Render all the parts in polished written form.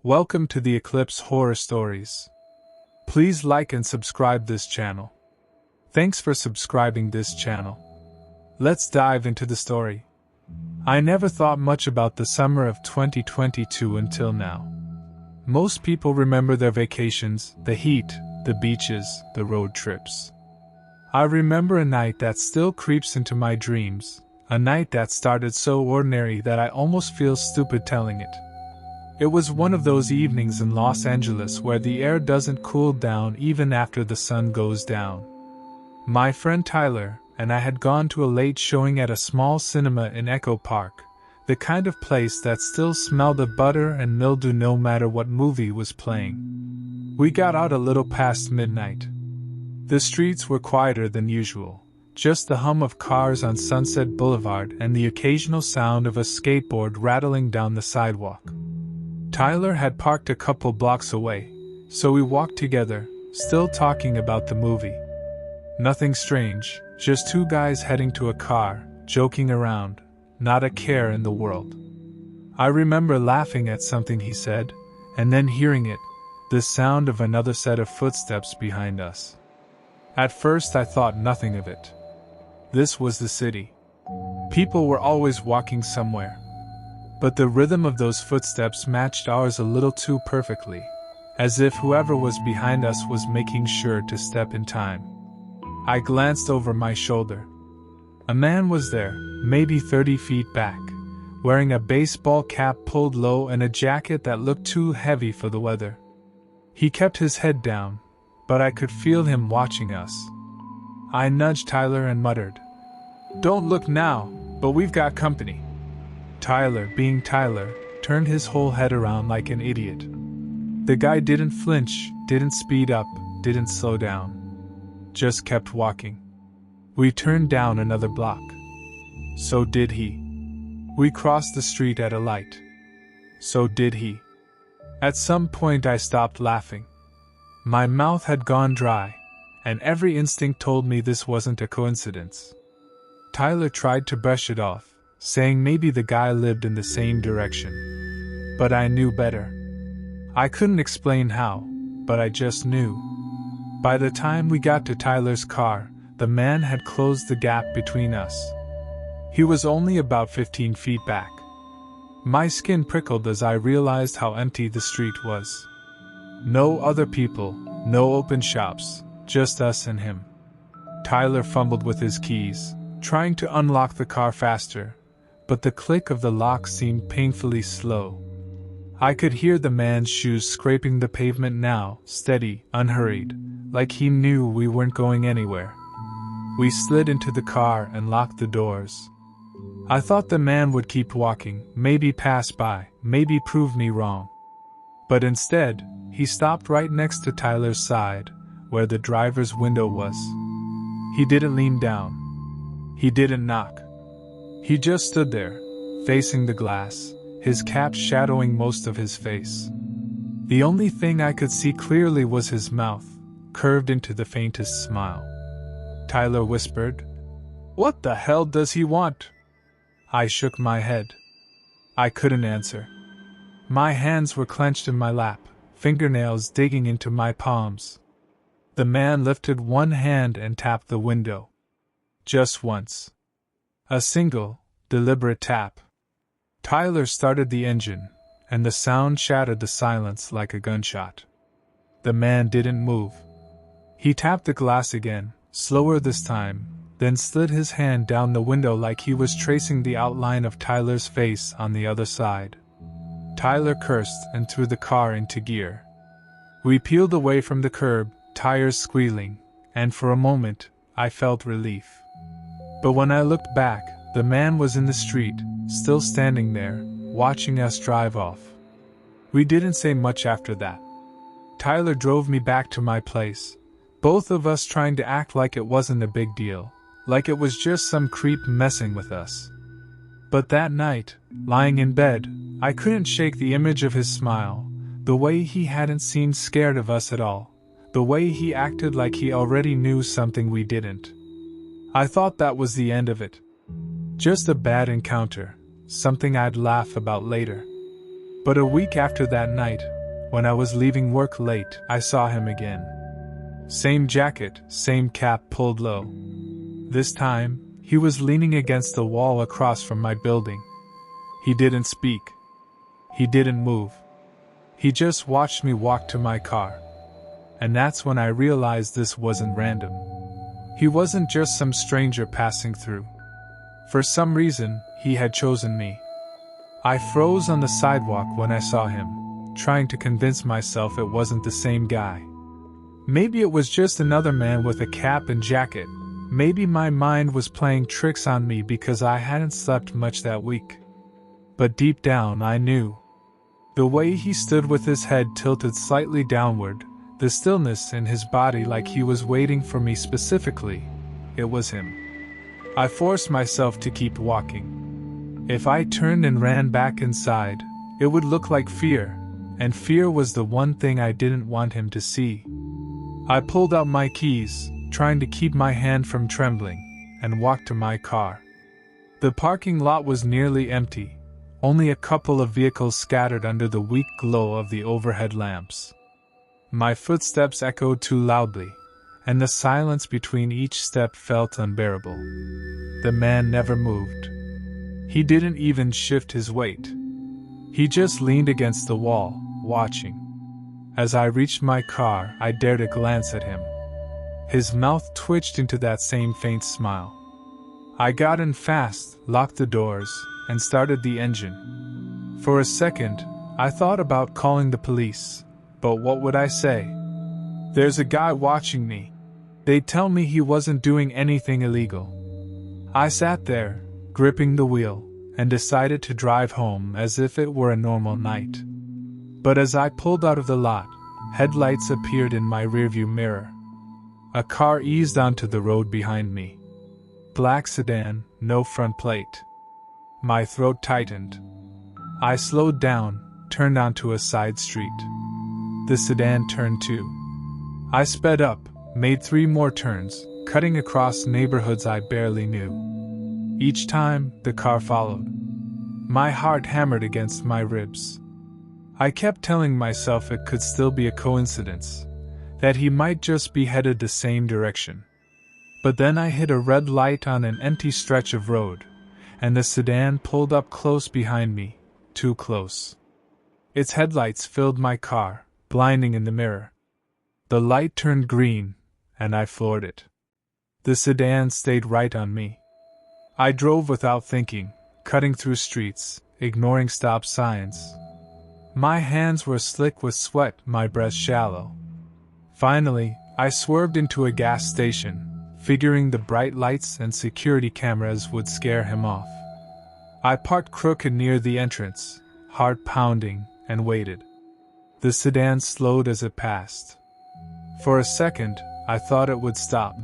Welcome to the Eclipse Horror Stories. Please like and subscribe this channel. Thanks for subscribing this channel. Let's dive into the story. I never thought much about the summer of 2022 until now. Most people remember their vacations, the heat, the beaches, the road trips. I remember a night that still creeps into my dreams, a night that started so ordinary that I almost feel stupid telling it. It was one of those evenings in Los Angeles where the air doesn't cool down even after the sun goes down. My friend Tyler and I had gone to a late showing at a small cinema in Echo Park, the kind of place that still smelled of butter and mildew no matter what movie was playing. We got out a little past midnight. The streets were quieter than usual, just the hum of cars on Sunset Boulevard and the occasional sound of a skateboard rattling down the sidewalk. Tyler had parked a couple blocks away, so we walked together, still talking about the movie. Nothing strange, just two guys heading to a car, joking around, not a care in the world. I remember laughing at something he said, and then hearing it, the sound of another set of footsteps behind us. At first I thought nothing of it. This was the city. People were always walking somewhere. But the rhythm of those footsteps matched ours a little too perfectly, as if whoever was behind us was making sure to step in time. I glanced over my shoulder. A man was there, maybe 30 feet back, wearing a baseball cap pulled low and a jacket that looked too heavy for the weather. He kept his head down, but I could feel him watching us. I nudged Tyler and muttered, "Don't look now, but we've got company." Tyler, being Tyler, turned his whole head around like an idiot. The guy didn't flinch, didn't speed up, didn't slow down. Just kept walking. We turned down another block. So did he. We crossed the street at a light. So did he. At some point I stopped laughing. My mouth had gone dry, and every instinct told me this wasn't a coincidence. Tyler tried to brush it off, saying maybe the guy lived in the same direction. But I knew better. I couldn't explain how, but I just knew. By the time we got to Tyler's car, the man had closed the gap between us. He was only about 15 feet back. My skin prickled as I realized how empty the street was. No other people, no open shops, just us and him. Tyler fumbled with his keys, trying to unlock the car faster, but the click of the lock seemed painfully slow. I could hear the man's shoes scraping the pavement now, steady, unhurried, like he knew we weren't going anywhere. We slid into the car and locked the doors. I thought the man would keep walking, maybe pass by, maybe prove me wrong. But instead, he stopped right next to Tyler's side, where the driver's window was. He didn't lean down. He didn't knock. He just stood there, facing the glass, his cap shadowing most of his face. The only thing I could see clearly was his mouth, curved into the faintest smile. Tyler whispered, "What the hell does he want?" I shook my head. I couldn't answer. My hands were clenched in my lap, fingernails digging into my palms. The man lifted one hand and tapped the window. Just once. A single, deliberate tap. Tyler started the engine, and the sound shattered the silence like a gunshot. The man didn't move. He tapped the glass again, slower this time, then slid his hand down the window like he was tracing the outline of Tyler's face on the other side. Tyler cursed and threw the car into gear. We peeled away from the curb, tires squealing, and for a moment, I felt relief. But when I looked back, the man was in the street, still standing there, watching us drive off. We didn't say much after that. Tyler drove me back to my place, both of us trying to act like it wasn't a big deal, like it was just some creep messing with us. But that night, lying in bed, I couldn't shake the image of his smile, the way he hadn't seemed scared of us at all, the way he acted like he already knew something we didn't. I thought that was the end of it. Just a bad encounter, something I'd laugh about later. But a week after that night, when I was leaving work late, I saw him again. Same jacket, same cap pulled low. This time, he was leaning against the wall across from my building. He didn't speak. He didn't move. He just watched me walk to my car. And that's when I realized this wasn't random. He wasn't just some stranger passing through. For some reason, he had chosen me. I froze on the sidewalk when I saw him, trying to convince myself it wasn't the same guy. Maybe it was just another man with a cap and jacket. Maybe my mind was playing tricks on me because I hadn't slept much that week. But deep down I knew. The way he stood with his head tilted slightly downward, the stillness in his body like he was waiting for me specifically, it was him. I forced myself to keep walking. If I turned and ran back inside, it would look like fear, and fear was the one thing I didn't want him to see. I pulled out my keys, trying to keep my hand from trembling, and walked to my car. The parking lot was nearly empty, only a couple of vehicles scattered under the weak glow of the overhead lamps. My footsteps echoed too loudly, and the silence between each step felt unbearable. The man never moved. He didn't even shift his weight. He just leaned against the wall, watching. As I reached my car, I dared a glance at him. His mouth twitched into that same faint smile. I got in fast, locked the doors, and started the engine. For a second, I thought about calling the police, but what would I say? There's a guy watching me. They'd tell me he wasn't doing anything illegal. I sat there, gripping the wheel, and decided to drive home as if it were a normal night. But as I pulled out of the lot, headlights appeared in my rearview mirror. A car eased onto the road behind me. Black sedan, no front plate. My throat tightened. I slowed down, turned onto a side street. The sedan turned too. I sped up, made 3 more turns, cutting across neighborhoods I barely knew. Each time, the car followed. My heart hammered against my ribs. I kept telling myself it could still be a coincidence, that he might just be headed the same direction. But then I hit a red light on an empty stretch of road, and the sedan pulled up close behind me, too close. Its headlights filled my car, blinding in the mirror. The light turned green, and I floored it. The sedan stayed right on me. I drove without thinking, cutting through streets, ignoring stop signs. My hands were slick with sweat, my breath shallow. Finally, I swerved into a gas station, figuring the bright lights and security cameras would scare him off. I parked crooked near the entrance, heart pounding, and waited. The sedan slowed as it passed. For a second, I thought it would stop.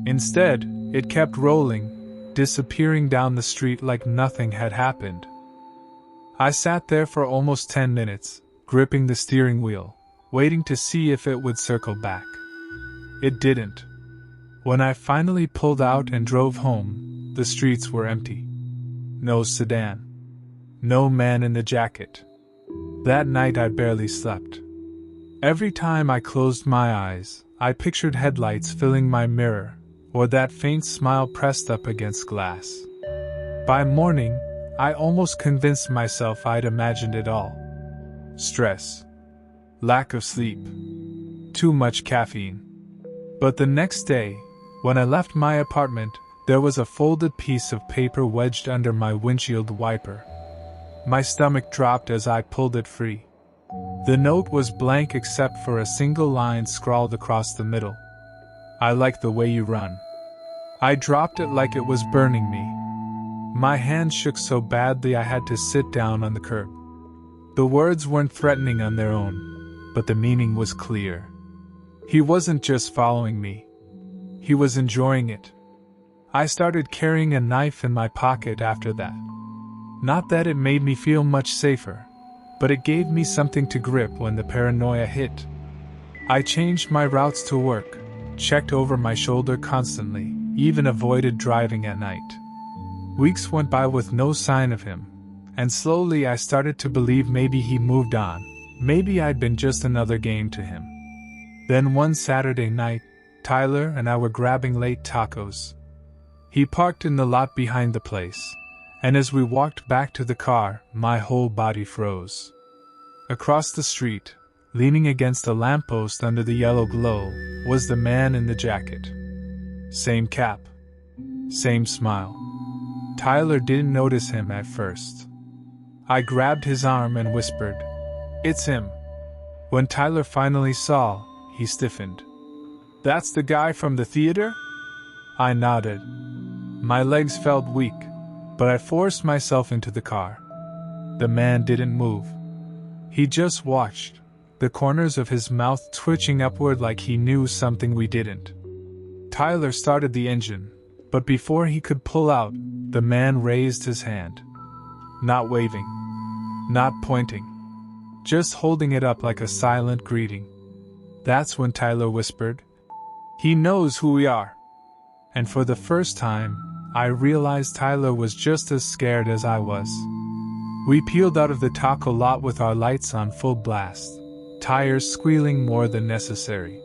Instead, it kept rolling, disappearing down the street like nothing had happened. I sat there for almost 10 minutes, gripping the steering wheel, waiting to see if it would circle back. It didn't. When I finally pulled out and drove home, the streets were empty. No sedan. No man in the jacket. That night I barely slept. Every time I closed my eyes, I pictured headlights filling my mirror, or that faint smile pressed up against glass. By morning, I almost convinced myself I'd imagined it all. Stress. Lack of sleep. Too much caffeine. But the next day, when I left my apartment, there was a folded piece of paper wedged under my windshield wiper. My stomach dropped as I pulled it free. The note was blank except for a single line scrawled across the middle. I like the way you run. I dropped it like it was burning me. My hand shook so badly I had to sit down on the curb. The words weren't threatening on their own, but the meaning was clear. He wasn't just following me. He was enjoying it. I started carrying a knife in my pocket after that. Not that it made me feel much safer, but it gave me something to grip when the paranoia hit. I changed my routes to work, checked over my shoulder constantly, even avoided driving at night. Weeks went by with no sign of him, and slowly I started to believe maybe he moved on, maybe I'd been just another game to him. Then one Saturday night, Tyler and I were grabbing late tacos. He parked in the lot behind the place, and as we walked back to the car, my whole body froze. Across the street, leaning against a lamppost under the yellow glow, was the man in the jacket. Same cap. Same smile. Tyler didn't notice him at first. I grabbed his arm and whispered, "It's him." When Tyler finally saw, he stiffened. "That's the guy from the theater?" I nodded. My legs felt weak, but I forced myself into the car. The man didn't move. He just watched, the corners of his mouth twitching upward like he knew something we didn't. Tyler started the engine, but before he could pull out, the man raised his hand. Not waving. Not pointing. Just holding it up like a silent greeting. That's when Tyler whispered, "He knows who we are." And for the first time, I realized Tyler was just as scared as I was. We peeled out of the taco lot with our lights on full blast, tires squealing more than necessary.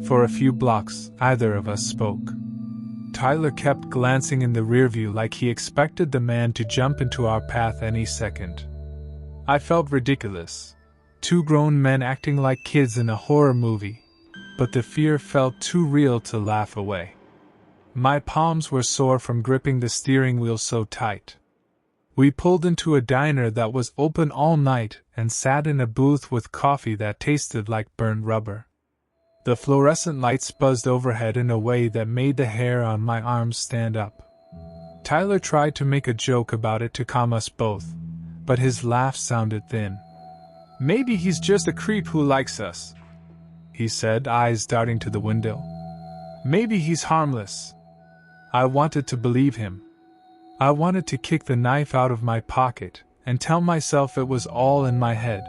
For a few blocks, neither of us spoke. Tyler kept glancing in the rearview like he expected the man to jump into our path any second. I felt ridiculous. Two grown men acting like kids in a horror movie, but the fear felt too real to laugh away. My palms were sore from gripping the steering wheel so tight. We pulled into a diner that was open all night and sat in a booth with coffee that tasted like burnt rubber. The fluorescent lights buzzed overhead in a way that made the hair on my arms stand up. Tyler tried to make a joke about it to calm us both, but his laugh sounded thin. "Maybe he's just a creep who likes us," he said, eyes darting to the window. "Maybe he's harmless." I wanted to believe him. I wanted to kick the knife out of my pocket and tell myself it was all in my head.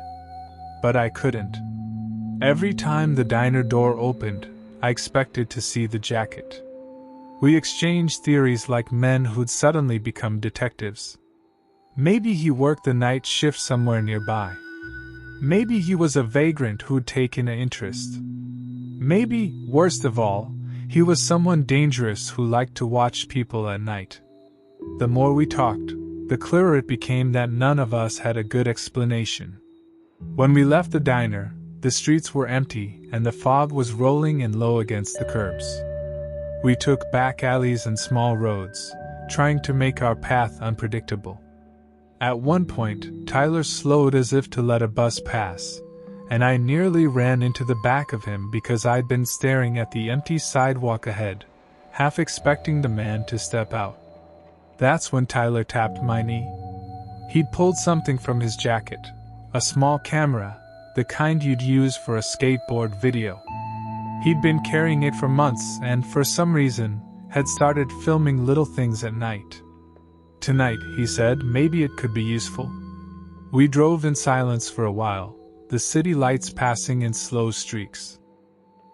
But I couldn't. Every time the diner door opened, I expected to see the jacket. We exchanged theories like men who'd suddenly become detectives. Maybe he worked the night shift somewhere nearby. Maybe he was a vagrant who'd taken an interest. Maybe, worst of all, he was someone dangerous who liked to watch people at night. The more we talked, the clearer it became that none of us had a good explanation. When we left the diner, the streets were empty and the fog was rolling in low against the curbs. We took back alleys and small roads, trying to make our path unpredictable. At one point, Tyler slowed as if to let a bus pass, and I nearly ran into the back of him because I'd been staring at the empty sidewalk ahead, half expecting the man to step out. That's when Tyler tapped my knee. He'd pulled something from his jacket, a small camera, the kind you'd use for a skateboard video. He'd been carrying it for months and, for some reason, had started filming little things at night. "Tonight," he said, "maybe it could be useful." We drove in silence for a while, the city lights passing in slow streaks.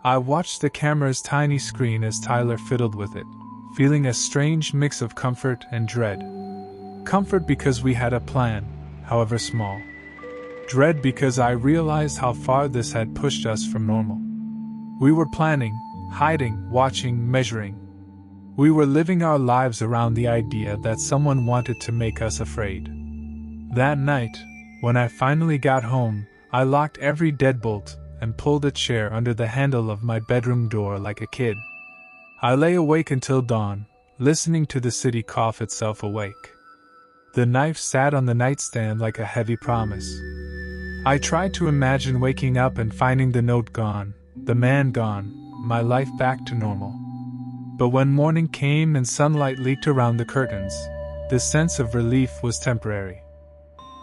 I watched the camera's tiny screen as Tyler fiddled with it, feeling a strange mix of comfort and dread. Comfort because we had a plan, however small. Dread because I realized how far this had pushed us from normal. We were planning, hiding, watching, measuring. We were living our lives around the idea that someone wanted to make us afraid. That night, when I finally got home, I locked every deadbolt and pulled a chair under the handle of my bedroom door like a kid. I lay awake until dawn, listening to the city cough itself awake. The knife sat on the nightstand like a heavy promise. I tried to imagine waking up and finding the note gone, the man gone, my life back to normal. But when morning came and sunlight leaked around the curtains, the sense of relief was temporary.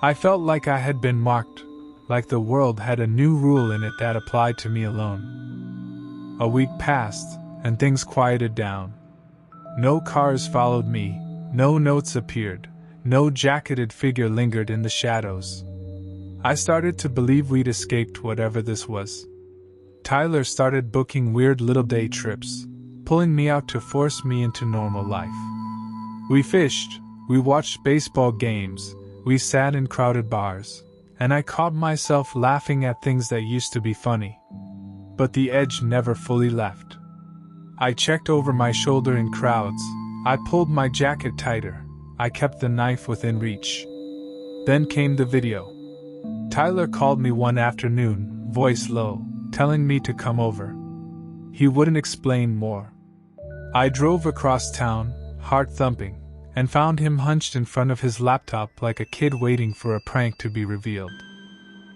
I felt like I had been marked, like the world had a new rule in it that applied to me alone. A week passed, and things quieted down. No cars followed me, no notes appeared, no jacketed figure lingered in the shadows. I started to believe we'd escaped whatever this was. Tyler started booking weird little day trips, pulling me out to force me into normal life. We fished, we watched baseball games, we sat in crowded bars, and I caught myself laughing at things that used to be funny. But the edge never fully left. I checked over my shoulder in crowds, I pulled my jacket tighter, I kept the knife within reach. Then came the video. Tyler called me one afternoon, voice low, telling me to come over. He wouldn't explain more. I drove across town, heart thumping, and found him hunched in front of his laptop like a kid waiting for a prank to be revealed.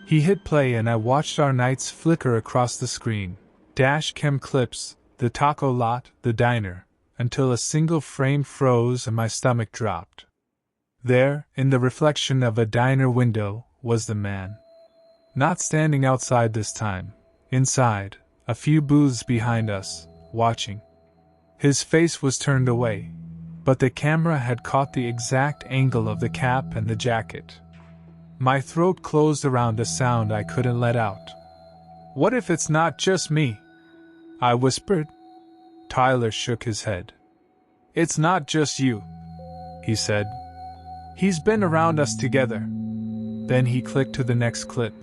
He hit play and I watched our nights flicker across the screen, dash cam clips, the taco lot, the diner, until a single frame froze and my stomach dropped. There, in the reflection of a diner window, was the man. Not standing outside this time, inside, a few booths behind us, watching. His face was turned away, but the camera had caught the exact angle of the cap and the jacket. My throat closed around a sound I couldn't let out. "What if it's not just me?" I whispered. Tyler shook his head. "It's not just you," he said. "He's been around us together." Then he clicked to the next clip.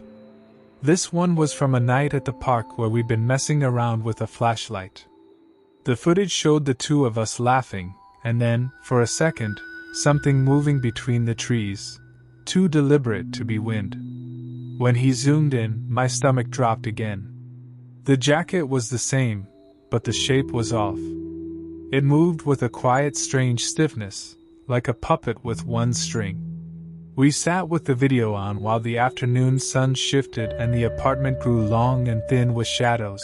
This one was from a night at the park where we'd been messing around with a flashlight. The footage showed the two of us laughing, and then, for a second, something moving between the trees, too deliberate to be wind. When he zoomed in, my stomach dropped again. The jacket was the same, but the shape was off. It moved with a quiet, strange stiffness, like a puppet with one string. We sat with the video on while the afternoon sun shifted and the apartment grew long and thin with shadows.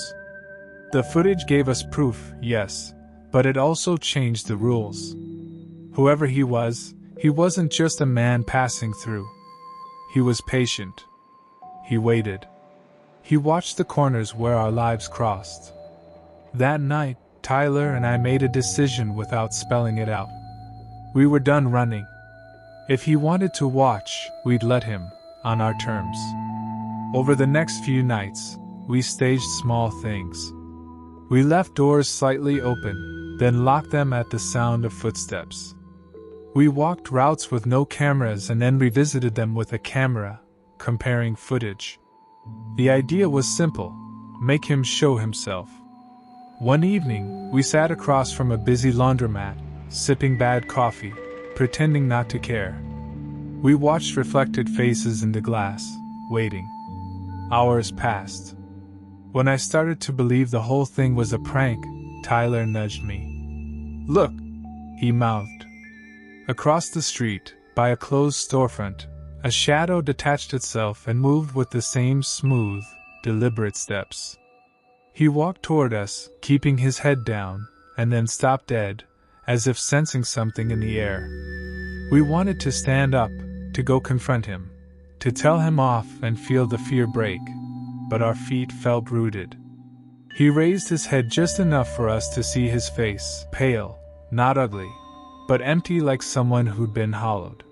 The footage gave us proof, yes, but it also changed the rules. Whoever he wasn't just a man passing through. He was patient. He waited. He watched the corners where our lives crossed. That night, Tyler and I made a decision without spelling it out. We were done running. If he wanted to watch, we'd let him, on our terms. Over the next few nights, we staged small things. We left doors slightly open, then locked them at the sound of footsteps. We walked routes with no cameras and then revisited them with a camera, comparing footage. The idea was simple: make him show himself. One evening, we sat across from a busy laundromat, sipping bad coffee, pretending not to care. We watched reflected faces in the glass, waiting. Hours passed. When I started to believe the whole thing was a prank, Tyler nudged me. "Look," he mouthed. Across the street, by a closed storefront, a shadow detached itself and moved with the same smooth, deliberate steps. He walked toward us, keeping his head down, and then stopped dead, as if sensing something in the air. We wanted to stand up, to go confront him, to tell him off and feel the fear break, but our feet felt rooted. He raised his head just enough for us to see his face, pale, not ugly, but empty like someone who'd been hollowed.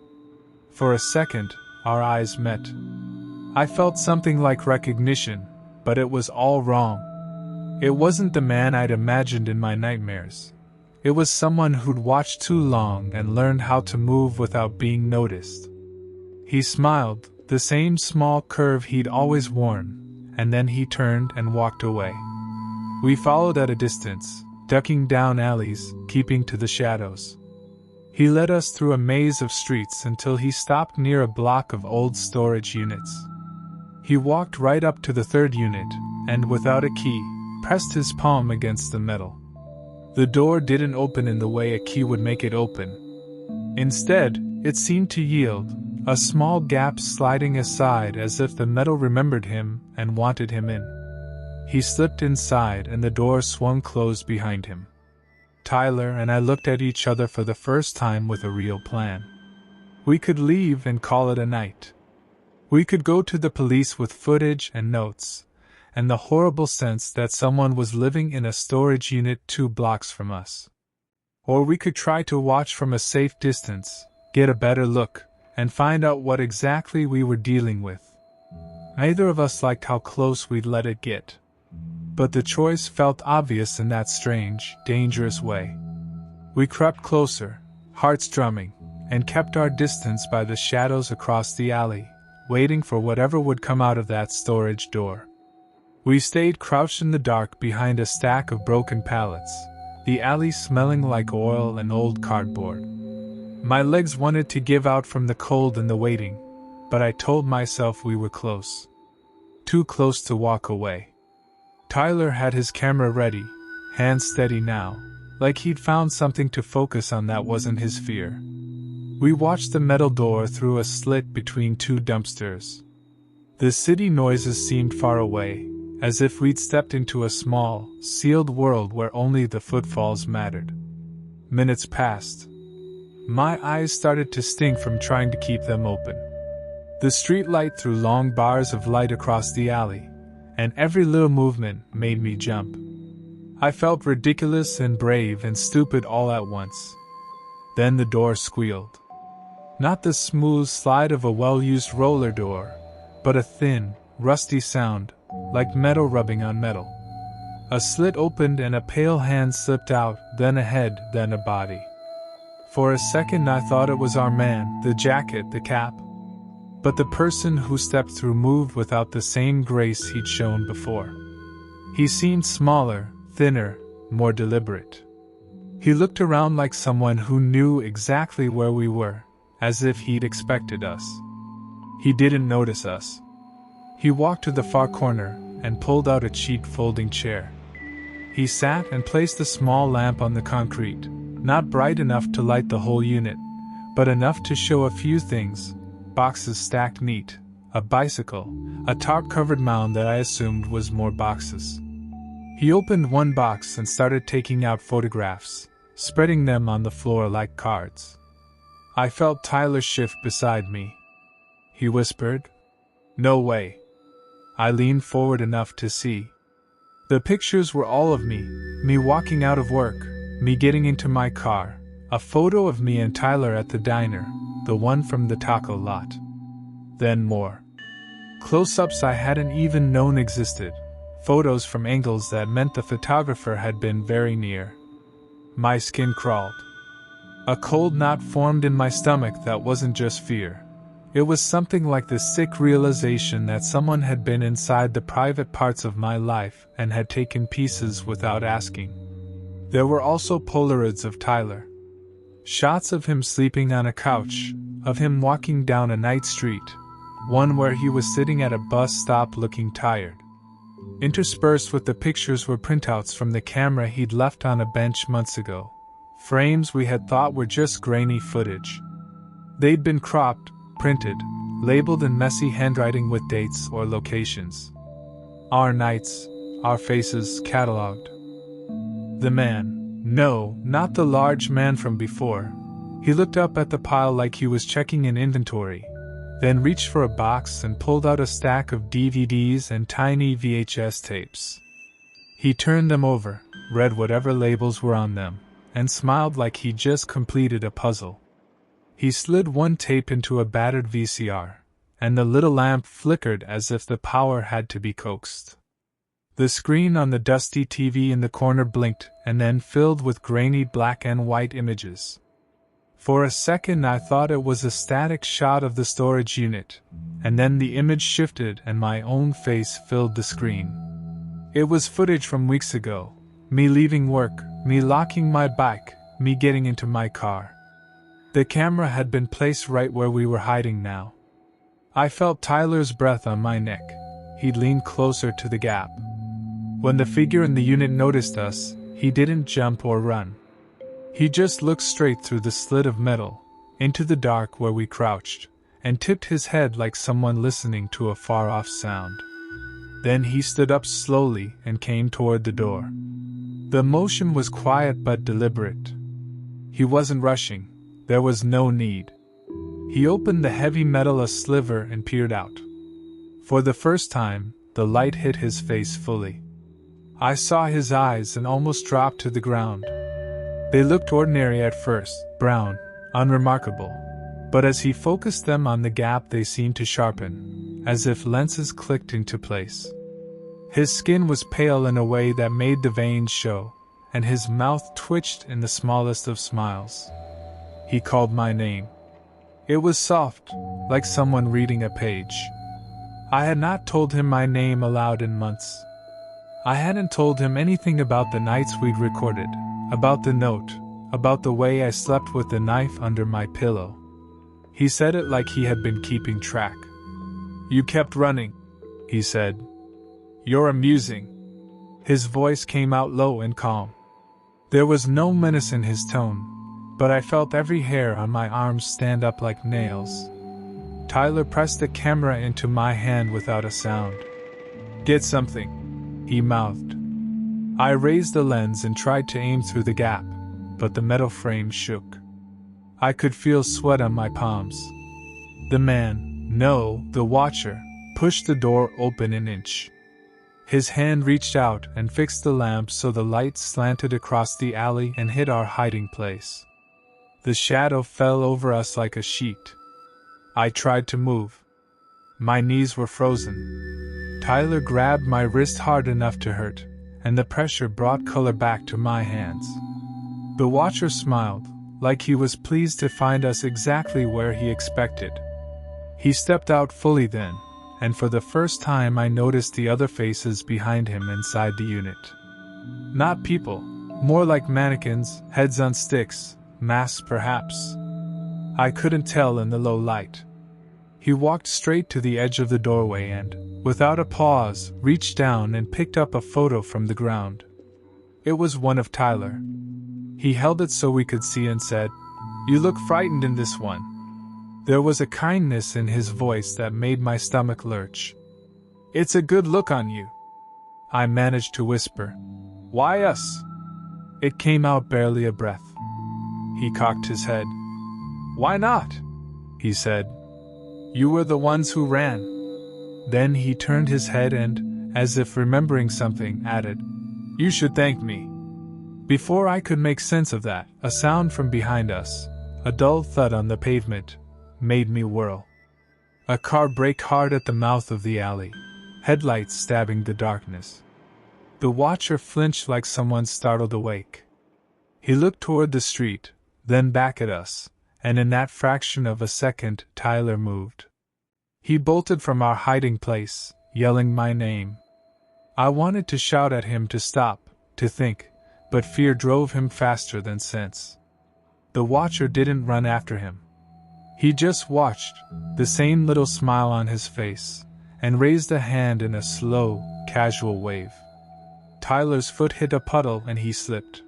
For a second, our eyes met. I felt something like recognition, but it was all wrong. It wasn't the man I'd imagined in my nightmares. It was someone who'd watched too long and learned how to move without being noticed. He smiled, the same small curve he'd always worn, and then he turned and walked away. We followed at a distance, ducking down alleys, keeping to the shadows. He led us through a maze of streets until he stopped near a block of old storage units. He walked right up to the third unit, and without a key, pressed his palm against the metal. The door didn't open in the way a key would make it open. Instead, it seemed to yield, a small gap sliding aside as if the metal remembered him and wanted him in. He slipped inside and the door swung closed behind him. Tyler and I looked at each other for the first time with a real plan. We could leave and call it a night. We could go to the police with footage and notes, and the horrible sense that someone was living in a storage unit 2 blocks from us. Or we could try to watch from a safe distance, get a better look, and find out what exactly we were dealing with. Neither of us liked how close we'd let it get. But the choice felt obvious in that strange, dangerous way. We crept closer, hearts drumming, and kept our distance by the shadows across the alley, waiting for whatever would come out of that storage door. We stayed crouched in the dark behind a stack of broken pallets, the alley smelling like oil and old cardboard. My legs wanted to give out from the cold and the waiting, but I told myself we were close. Too close to walk away. Tyler had his camera ready, hands steady now, like he'd found something to focus on that wasn't his fear. We watched the metal door through a slit between two dumpsters. The city noises seemed far away, as if we'd stepped into a small, sealed world where only the footfalls mattered. Minutes passed. My eyes started to sting from trying to keep them open. The street light threw long bars of light across the alley, and every little movement made me jump. I felt ridiculous and brave and stupid all at once. Then the door squealed. Not the smooth slide of a well-used roller door, but a thin, rusty sound, like metal rubbing on metal. A slit opened and a pale hand slipped out, then a head, then a body. For a second I thought it was our man, the jacket, the cap. But the person who stepped through moved without the same grace he'd shown before. He seemed smaller, thinner, more deliberate. He looked around like someone who knew exactly where we were, as if he'd expected us. He didn't notice us. He walked to the far corner and pulled out a cheap folding chair. He sat and placed a small lamp on the concrete, not bright enough to light the whole unit, but enough to show a few things: boxes stacked neat, a bicycle, a tarp-covered mound that I assumed was more boxes. He opened one box and started taking out photographs, spreading them on the floor like cards. I felt Tyler shift beside me. He whispered, "No way." I leaned forward enough to see. The pictures were all of me walking out of work, me getting into my car, a photo of me and Tyler at the diner, the one from the taco lot. Then more. Close-ups I hadn't even known existed, photos from angles that meant the photographer had been very near. My skin crawled. A cold knot formed in my stomach that wasn't just fear. It was something like the sick realization that someone had been inside the private parts of my life and had taken pieces without asking. There were also Polaroids of Tyler. Shots of him sleeping on a couch, of him walking down a night street, one where he was sitting at a bus stop looking tired. Interspersed with the pictures were printouts from the camera he'd left on a bench months ago, frames we had thought were just grainy footage. They'd been cropped, printed, labeled in messy handwriting with dates or locations. Our nights, our faces catalogued. The man, no, not the large man from before. He looked up at the pile like he was checking an inventory, then reached for a box and pulled out a stack of DVDs and tiny VHS tapes. He turned them over, read whatever labels were on them, and smiled like he'd just completed a puzzle. He slid one tape into a battered VCR, and the little lamp flickered as if the power had to be coaxed. The screen on the dusty TV in the corner blinked and then filled with grainy black and white images. For a second I thought it was a static shot of the storage unit, and then the image shifted and my own face filled the screen. It was footage from weeks ago, me leaving work, me locking my bike, me getting into my car. The camera had been placed right where we were hiding now. I felt Tyler's breath on my neck. He'd leaned closer to the gap. When the figure in the unit noticed us, he didn't jump or run. He just looked straight through the slit of metal, into the dark where we crouched, and tipped his head like someone listening to a far-off sound. Then he stood up slowly and came toward the door. The motion was quiet but deliberate. He wasn't rushing. There was no need. He opened the heavy metal a sliver and peered out. For the first time, the light hit his face fully. I saw his eyes and almost dropped to the ground. They looked ordinary at first, brown, unremarkable. But as he focused them on the gap they seemed to sharpen, as if lenses clicked into place. His skin was pale in a way that made the veins show, and his mouth twitched in the smallest of smiles. He called my name. It was soft, like someone reading a page. I had not told him my name aloud in months. I hadn't told him anything about the nights we'd recorded, about the note, about the way I slept with the knife under my pillow. He said it like he had been keeping track. "You kept running," he said. "You're amusing." His voice came out low and calm. There was no menace in his tone, but I felt every hair on my arms stand up like nails. Tyler pressed the camera into my hand without a sound. "Get something," he mouthed. I raised the lens and tried to aim through the gap, but the metal frame shook. I could feel sweat on my palms. The the watcher, pushed the door open an inch. His hand reached out and fixed the lamp so the light slanted across the alley and hit our hiding place. The shadow fell over us like a sheet. I tried to move. My knees were frozen. Tyler grabbed my wrist hard enough to hurt, and the pressure brought color back to my hands. The watcher smiled, like he was pleased to find us exactly where he expected. He stepped out fully then, and for the first time I noticed the other faces behind him inside the unit. Not people, more like mannequins, heads on sticks, masks perhaps. I couldn't tell in the low light. He walked straight to the edge of the doorway and, without a pause, reached down and picked up a photo from the ground. It was one of Tyler. He held it so we could see and said, "You look frightened in this one." There was a kindness in his voice that made my stomach lurch. "It's a good look on you," I managed to whisper. "Why us?" It came out barely a breath. He cocked his head. "Why not?" he said. "You were the ones who ran." Then he turned his head and, as if remembering something, added, "You should thank me." Before I could make sense of that, a sound from behind us, a dull thud on the pavement, made me whirl. A car braked hard at the mouth of the alley, headlights stabbing the darkness. The watcher flinched like someone startled awake. He looked toward the street, then back at us, and in that fraction of a second, Tyler moved. He bolted from our hiding place, yelling my name. I wanted to shout at him to stop, to think, but fear drove him faster than sense. The watcher didn't run after him. He just watched, the same little smile on his face, and raised a hand in a slow, casual wave. Tyler's foot hit a puddle and he slipped.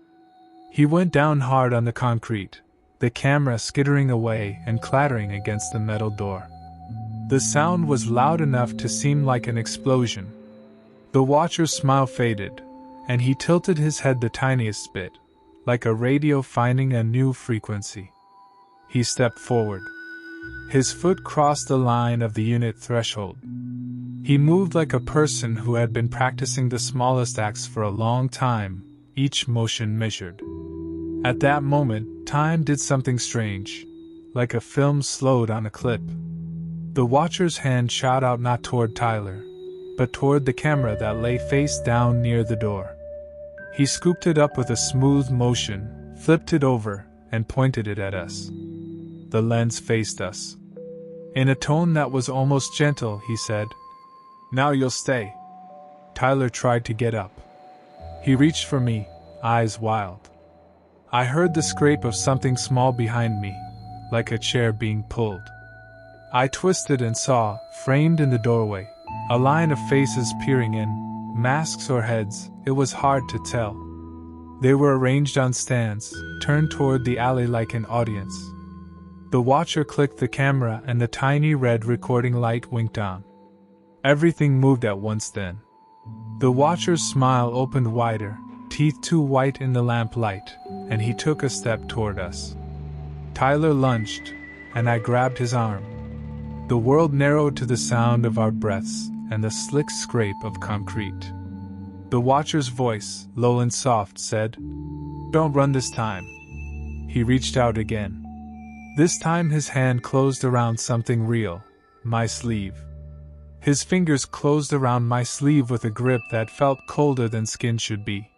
He went down hard on the concrete, the camera skittering away and clattering against the metal door. The sound was loud enough to seem like an explosion. The watcher's smile faded, and he tilted his head the tiniest bit, like a radio finding a new frequency. He stepped forward. His foot crossed the line of the unit threshold. He moved like a person who had been practicing the smallest acts for a long time, each motion measured. At that moment, time did something strange, like a film slowed on a clip. The watcher's hand shot out not toward Tyler, but toward the camera that lay face down near the door. He scooped it up with a smooth motion, flipped it over, and pointed it at us. The lens faced us. In a tone that was almost gentle, he said, "Now you'll stay." Tyler tried to get up. He reached for me, eyes wild. I heard the scrape of something small behind me, like a chair being pulled. I twisted and saw, framed in the doorway, a line of faces peering in, masks or heads, it was hard to tell. They were arranged on stands, turned toward the alley like an audience. The watcher clicked the camera and the tiny red recording light winked on. Everything moved at once then. The watcher's smile opened wider, teeth too white in the lamplight, and he took a step toward us. Tyler lunged, and I grabbed his arm. The world narrowed to the sound of our breaths and the slick scrape of concrete. The watcher's voice, low and soft, said, "Don't run this time." He reached out again. This time his hand closed around something real, my sleeve. His fingers closed around my sleeve with a grip that felt colder than skin should be.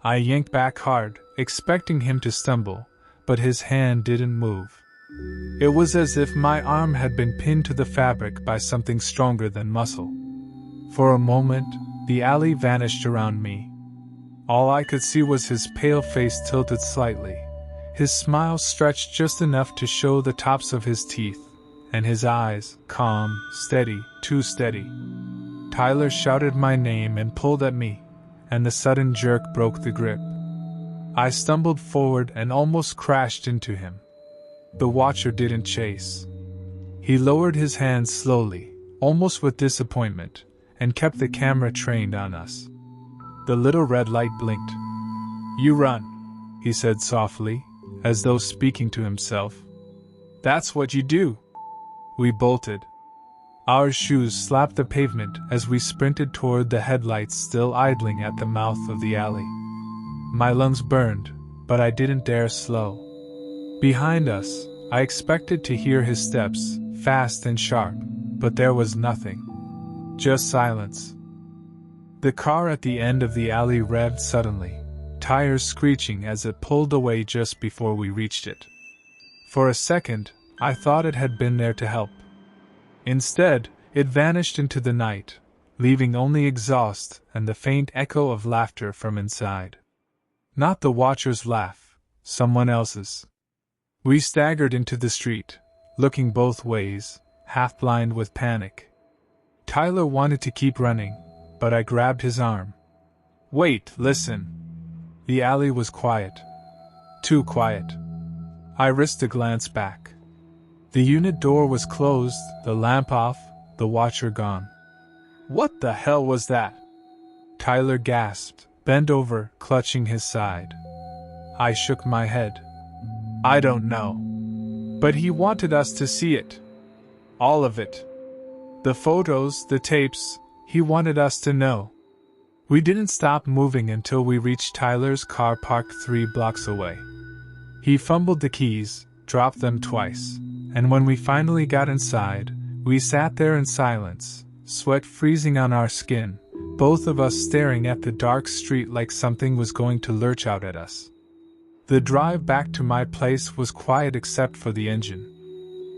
I yanked back hard, expecting him to stumble, but his hand didn't move. It was as if my arm had been pinned to the fabric by something stronger than muscle. For a moment, the alley vanished around me. All I could see was his pale face tilted slightly, his smile stretched just enough to show the tops of his teeth, and his eyes, calm, steady, too steady. Tyler shouted my name and pulled at me, and the sudden jerk broke the grip. I stumbled forward and almost crashed into him. The watcher didn't chase. He lowered his hands slowly, almost with disappointment, and kept the camera trained on us. The little red light blinked. "You run," he said softly, as though speaking to himself. "That's what you do." We bolted. Our shoes slapped the pavement as we sprinted toward the headlights still idling at the mouth of the alley. My lungs burned, but I didn't dare slow. Behind us, I expected to hear his steps, fast and sharp, but there was nothing. Just silence. The car at the end of the alley revved suddenly, tires screeching as it pulled away just before we reached it. For a second, I thought it had been there to help. Instead, it vanished into the night, leaving only exhaust and the faint echo of laughter from inside. Not the watcher's laugh, someone else's. We staggered into the street, looking both ways, half blind with panic. Tyler wanted to keep running, but I grabbed his arm. "Wait, listen." The alley was quiet. Too quiet. I risked a glance back. The unit door was closed, the lamp off, the watcher gone. "What the hell was that?" Tyler gasped, bent over, clutching his side. I shook my head. "I don't know. But he wanted us to see it. All of it. The photos, the tapes, he wanted us to know." We didn't stop moving until we reached Tyler's car parked 3 blocks away. He fumbled the keys, dropped them twice, and when we finally got inside, we sat there in silence, sweat freezing on our skin, both of us staring at the dark street like something was going to lurch out at us. The drive back to my place was quiet except for the engine.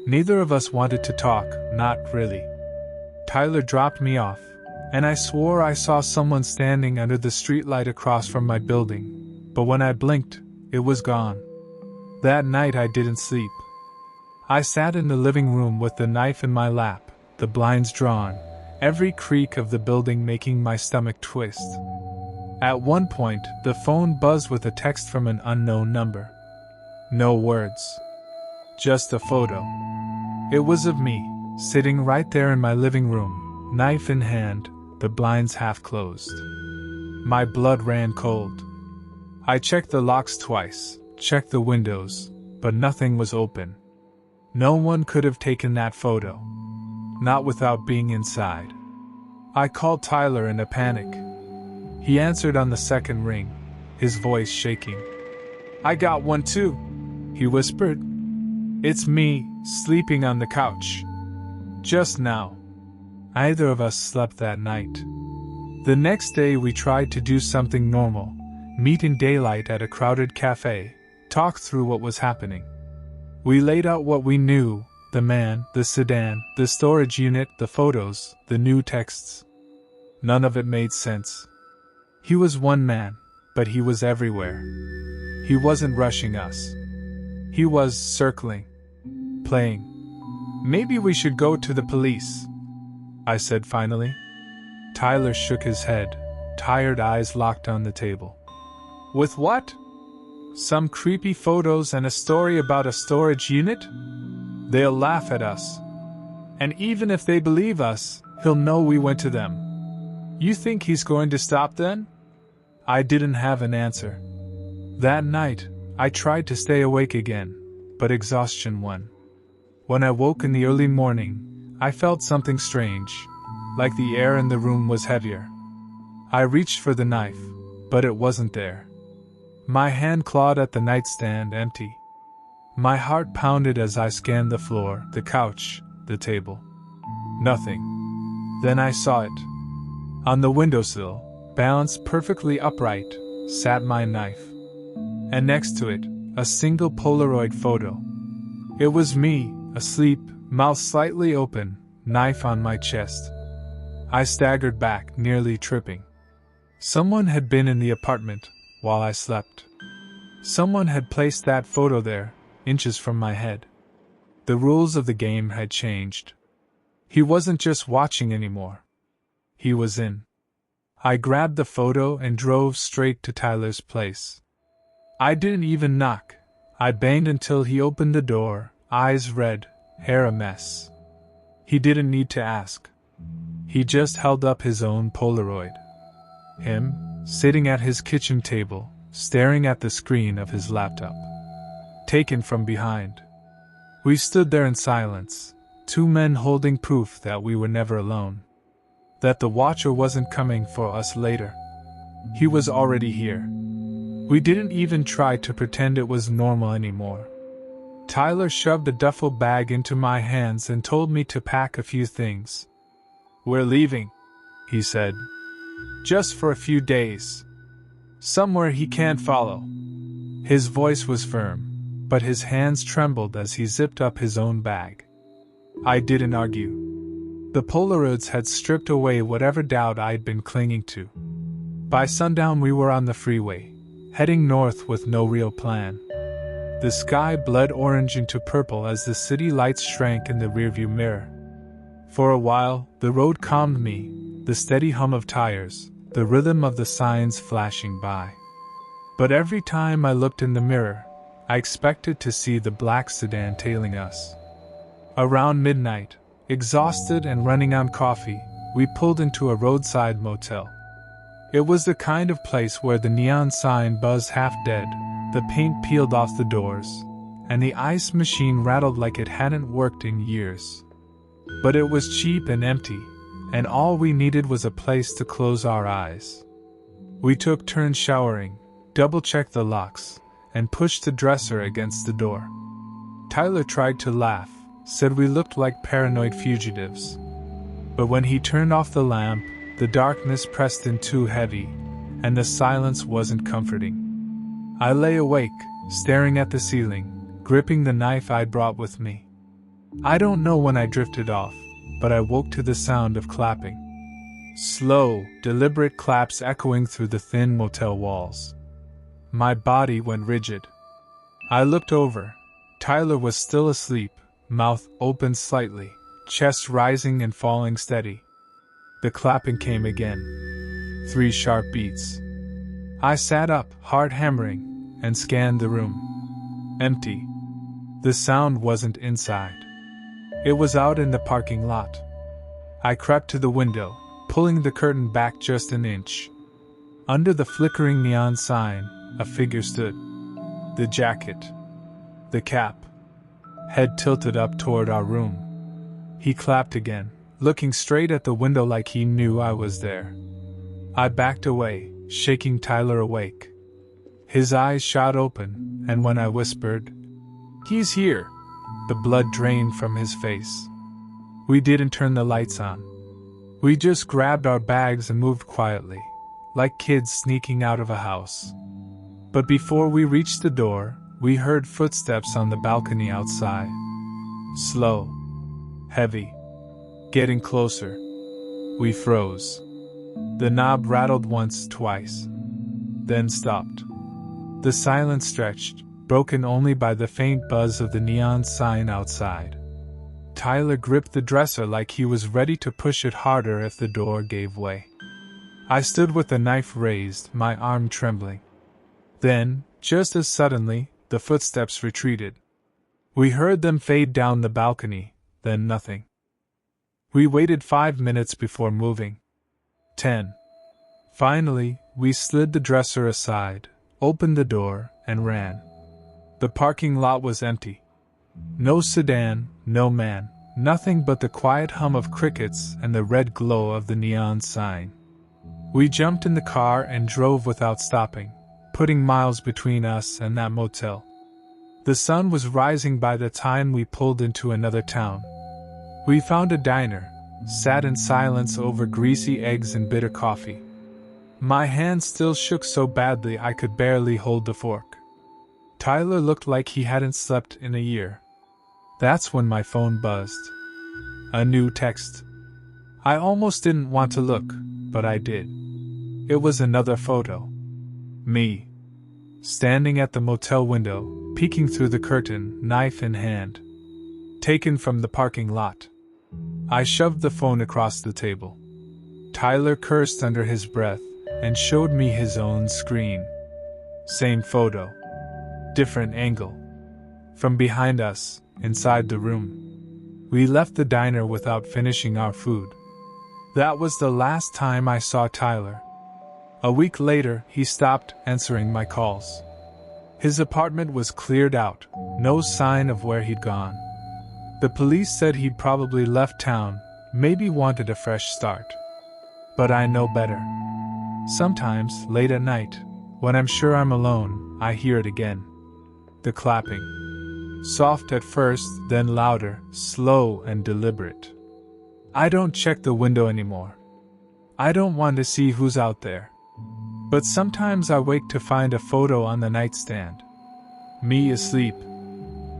Neither of us wanted to talk, not really. Tyler dropped me off, and I swore I saw someone standing under the streetlight across from my building, but when I blinked, it was gone. That night I didn't sleep. I sat in the living room with the knife in my lap, the blinds drawn, every creak of the building making my stomach twist. At one point, the phone buzzed with a text from an unknown number. No words. Just a photo. It was of me, sitting right there in my living room, knife in hand, the blinds half closed. My blood ran cold. I checked the locks twice, checked the windows, but nothing was open. No one could have taken that photo. Not without being inside. I called Tyler in a panic. He answered on the second ring, his voice shaking. "I got one too," he whispered. "It's me, sleeping on the couch. Just now." Neither of us slept that night. The next day we tried to do something normal, meet in daylight at a crowded cafe, talk through what was happening. We laid out what we knew, the man, the sedan, the storage unit, the photos, the new texts. None of it made sense. He was one man, but he was everywhere. He wasn't rushing us. He was circling. Playing. "Maybe we should go to the police," I said finally. Tyler shook his head, tired eyes locked on the table. "With what? Some creepy photos and a story about a storage unit? They'll laugh at us. And even if they believe us, he'll know we went to them. You think he's going to stop then?" I didn't have an answer. That night, I tried to stay awake again, but exhaustion won. When I woke in the early morning, I felt something strange, like the air in the room was heavier. I reached for the knife, but it wasn't there. My hand clawed at the nightstand, empty. My heart pounded as I scanned the floor, the couch, the table. Nothing. Then I saw it. On the windowsill, balanced perfectly upright, sat my knife. And next to it, a single Polaroid photo. It was me, asleep, mouth slightly open, knife on my chest. I staggered back, nearly tripping. Someone had been in the apartment while I slept. Someone had placed that photo there, inches from my head. The rules of the game had changed. He wasn't just watching anymore. He was in. I grabbed the photo and drove straight to Tyler's place. I didn't even knock. I banged until he opened the door, eyes red, hair a mess. He didn't need to ask. He just held up his own Polaroid. Him, sitting at his kitchen table, staring at the screen of his laptop. Taken from behind. We stood there in silence, two men holding proof that we were never alone. That the watcher wasn't coming for us later. He was already here. We didn't even try to pretend it was normal anymore. Tyler shoved a duffel bag into my hands and told me to pack a few things. "We're leaving," he said. "Just for a few days. Somewhere he can't follow." His voice was firm, but his hands trembled as he zipped up his own bag. I didn't argue. The Polaroids had stripped away whatever doubt I'd been clinging to. By sundown we were on the freeway, heading north with no real plan. The sky bled orange into purple as the city lights shrank in the rearview mirror. For a while, the road calmed me, the steady hum of tires, the rhythm of the signs flashing by. But every time I looked in the mirror, I expected to see the black sedan tailing us. Around midnight, exhausted and running on coffee, we pulled into a roadside motel. It was the kind of place where the neon sign buzzed half dead, the paint peeled off the doors, and the ice machine rattled like it hadn't worked in years. But it was cheap and empty, and all we needed was a place to close our eyes. We took turns showering, double-checked the locks, and pushed the dresser against the door. Tyler tried to laugh, said we looked like paranoid fugitives. But when he turned off the lamp, the darkness pressed in too heavy, and the silence wasn't comforting. I lay awake, staring at the ceiling, gripping the knife I'd brought with me. I don't know when I drifted off, but I woke to the sound of clapping. Slow, deliberate claps echoing through the thin motel walls. My body went rigid. I looked over. Tyler was still asleep, mouth open slightly, chest rising and falling steady. The clapping came again. 3 sharp beats. I sat up, heart hammering, and scanned the room. Empty. The sound wasn't inside. It was out in the parking lot. I crept to the window, pulling the curtain back just an inch. Under the flickering neon sign, a figure stood. The jacket. The cap. Head tilted up toward our room. He clapped again, looking straight at the window like he knew I was there. I backed away, shaking Tyler awake. His eyes shot open, and when I whispered, "He's here," the blood drained from his face. We didn't turn the lights on. We just grabbed our bags and moved quietly, like kids sneaking out of a house. But before we reached the door, we heard footsteps on the balcony outside. Slow. Heavy. Getting closer. We froze. The knob rattled once, twice. Then stopped. The silence stretched, broken only by the faint buzz of the neon sign outside. Tyler gripped the dresser like he was ready to push it harder if the door gave way. I stood with the knife raised, my arm trembling. Then, just as suddenly, the footsteps retreated. We heard them fade down the balcony, then nothing. We waited 5 minutes before moving. 10. Finally, we slid the dresser aside, opened the door, and ran. The parking lot was empty. No sedan, no man, nothing but the quiet hum of crickets and the red glow of the neon sign. We jumped in the car and drove without stopping, putting miles between us and that motel. The sun was rising by the time we pulled into another town. We found a diner, sat in silence over greasy eggs and bitter coffee. My hand still shook so badly I could barely hold the fork. Tyler looked like he hadn't slept in a year. That's when my phone buzzed. A new text. I almost didn't want to look, but I did. It was another photo. Me. Standing at the motel window, peeking through the curtain, knife in hand. Taken from the parking lot. I shoved the phone across the table. Tyler cursed under his breath and showed me his own screen. Same photo. Different angle. From behind us, inside the room. We left the diner without finishing our food. That was the last time I saw Tyler. A week later, he stopped answering my calls. His apartment was cleared out, no sign of where he'd gone. The police said he'd probably left town, maybe wanted a fresh start. But I know better. Sometimes, late at night, when I'm sure I'm alone, I hear it again. The clapping. Soft at first, then louder, slow and deliberate. I don't check the window anymore. I don't want to see who's out there. But sometimes I wake to find a photo on the nightstand. Me asleep.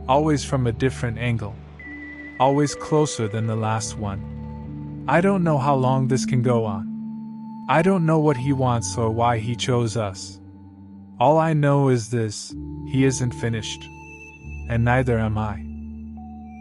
Always from a different angle. Always closer than the last one. I don't know how long this can go on. I don't know what he wants or why he chose us. All I know is this: he isn't finished. And neither am I.